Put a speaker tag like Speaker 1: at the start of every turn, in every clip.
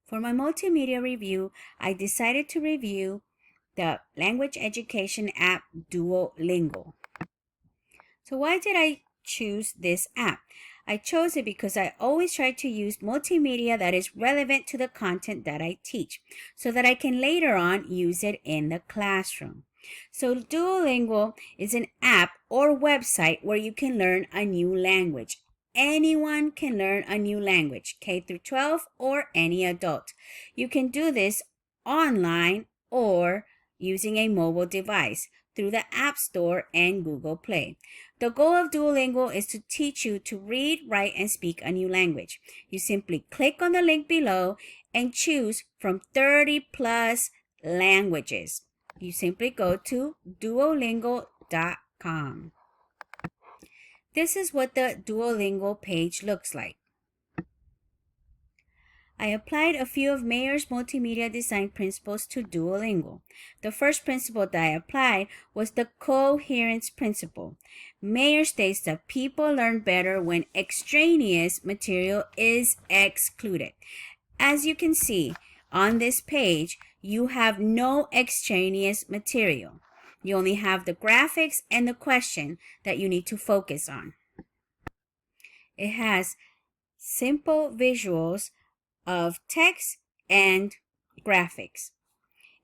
Speaker 1: For my multimedia review, I decided to review the language education app Duolingo. So why did I choose this app? I chose it because I always try to use multimedia that is relevant to the content that I teach so that I can later on use it in the classroom. So Duolingo is an app or website where you can learn a new language. Anyone can learn a new language, K through 12 or any adult. You can do this online or using a mobile device through the App Store and Google Play. The goal of Duolingo is to teach you to read, write, and speak a new language. You simply click on the link below and choose from 30 plus languages. You simply go to duolingo.com. This is what the Duolingo page looks like. I applied a few of Mayer's multimedia design principles to Duolingo. The first principle that I applied was the coherence principle. Mayer states that people learn better when extraneous material is excluded. As you can see on this page, you have no extraneous material. You only have the graphics and the question that you need to focus on. It has simple visuals of text and graphics.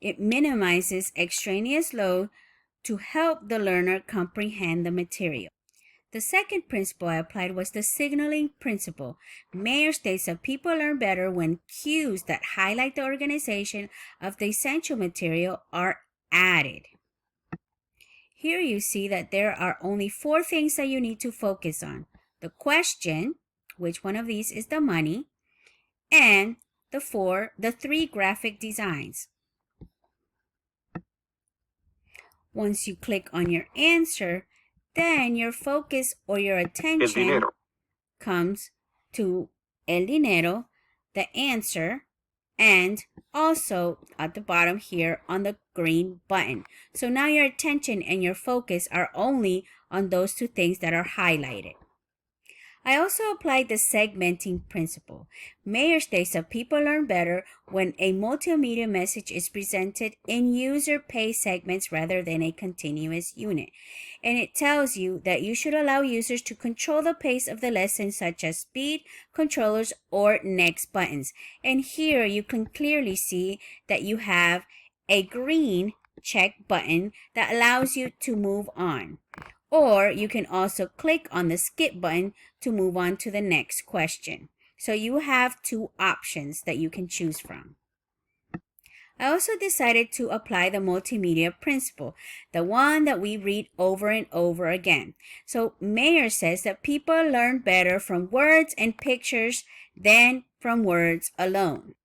Speaker 1: It minimizes extraneous load to help the learner comprehend the material. The second principle I applied was the signaling principle. Mayer states that people learn better when cues that highlight the organization of the essential material are added. Here you see that there are only 4 things that you need to focus on. The question, which one of these is the money, and the 3 graphic designs. Once you click on your answer, then your focus or your attention comes to el dinero, the answer, and also at the bottom here on the green button. So now your attention and your focus are only on those 2 things that are highlighted. I also applied the segmenting principle. Mayer states that people learn better when a multimedia message is presented in user pay segments rather than a continuous unit. And it tells you that you should allow users to control the pace of the lesson, such as speed, controllers, or next buttons. And here you can clearly see that you have a green check button that allows you to move on. Or you can also click on the skip button to move on to the next question. So you have 2 options that you can choose from. I also decided to apply the multimedia principle, the one that we read over and over again. So Mayer says that people learn better from words and pictures than from words alone.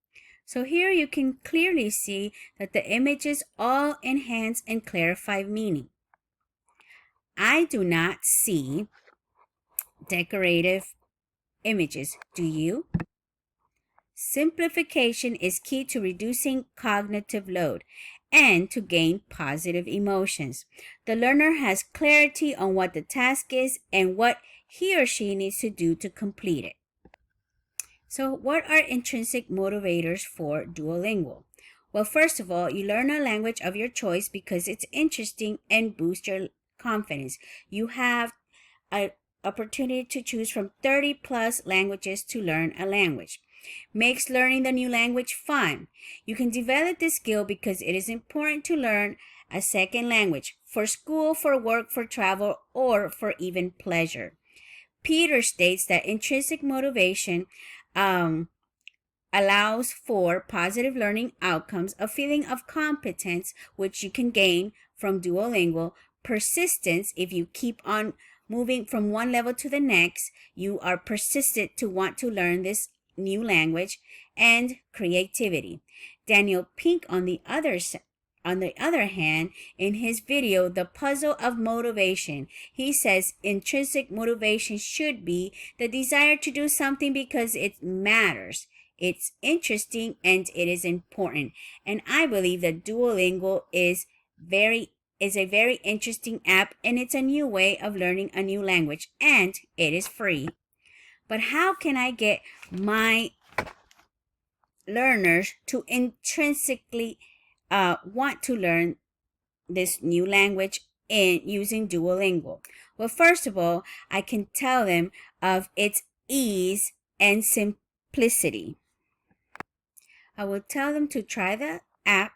Speaker 1: So here you can clearly see that the images all enhance and clarify meaning. I do not see decorative images. Do you? Simplification is key to reducing cognitive load and to gain positive emotions. The learner has clarity on what the task is and what he or she needs to do to complete it. So what are intrinsic motivators for Duolingo? Well, first of all, you learn a language of your choice because it's interesting and boosts your confidence. You have an opportunity to choose from 30 plus languages to learn a language. Makes learning the new language fun. You can develop this skill because it is important to learn a second language for school, for work, for travel, or for even pleasure. Peter states that intrinsic motivation allows for positive learning outcomes, a feeling of competence, which you can gain from Duolingo, persistence. If you keep on moving from one level to the next, you are persistent to want to learn this new language, and creativity. Daniel Pink, on the other hand, in his video, The Puzzle of Motivation, he says intrinsic motivation should be the desire to do something because it matters. It's interesting and it is important. And I believe that Duolingo is a very interesting app, and it's a new way of learning a new language, and it is free. But how can I get my learners to intrinsically want to learn this new language in using Duolingo? Well, first of all, I can tell them of its ease and simplicity. I will tell them to try the app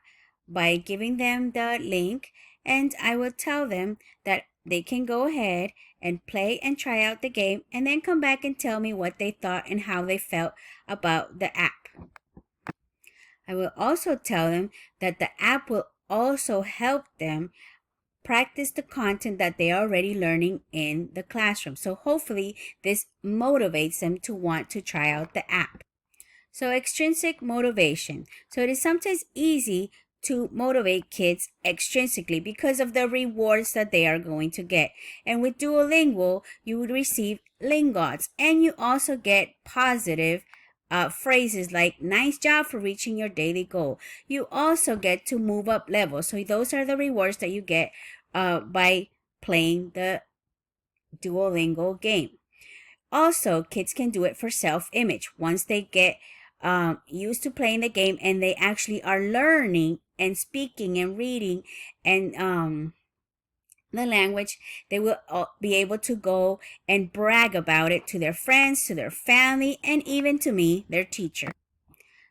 Speaker 1: by giving them the link, and I will tell them that they can go ahead and play and try out the game and then come back and tell me what they thought and how they felt about the app. I will also tell them that the app will also help them practice the content that they are already learning in the classroom. So hopefully this motivates them to want to try out the app. So extrinsic motivation. So it is sometimes easy to motivate kids extrinsically because of the rewards that they are going to get. And with Duolingo, you would receive lingots, and you also get positive phrases like nice job for reaching your daily goal. You also get to move up levels. So those are the rewards that you get by playing the Duolingo game. Also, kids can do it for self-image. Once they get used to playing the game and they actually are learning and speaking and reading and the language, they will be able to go and brag about it to their friends, to their family, and even to me, their teacher.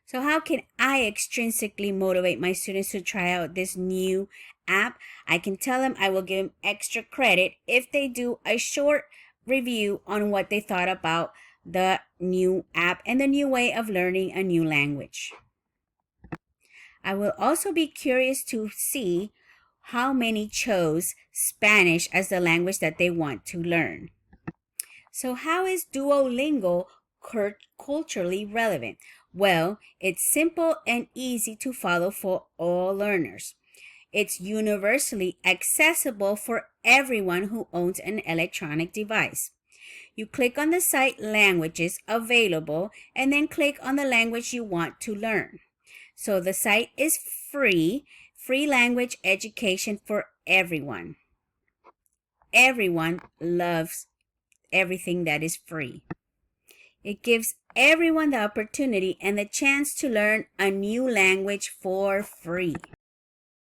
Speaker 1: So how can I extrinsically motivate my students to try out this new app? I can tell them I will give them extra credit if they do a short review on what they thought about the new app and the new way of learning a new language. I will also be curious to see how many chose Spanish as the language that they want to learn. So how is Duolingo culturally relevant? Well, it's simple and easy to follow for all learners. It's universally accessible for everyone who owns an electronic device. You click on the site languages available and then click on the language you want to learn. So the site is free language education for everyone. Everyone loves everything that is free. It gives everyone the opportunity and the chance to learn a new language for free.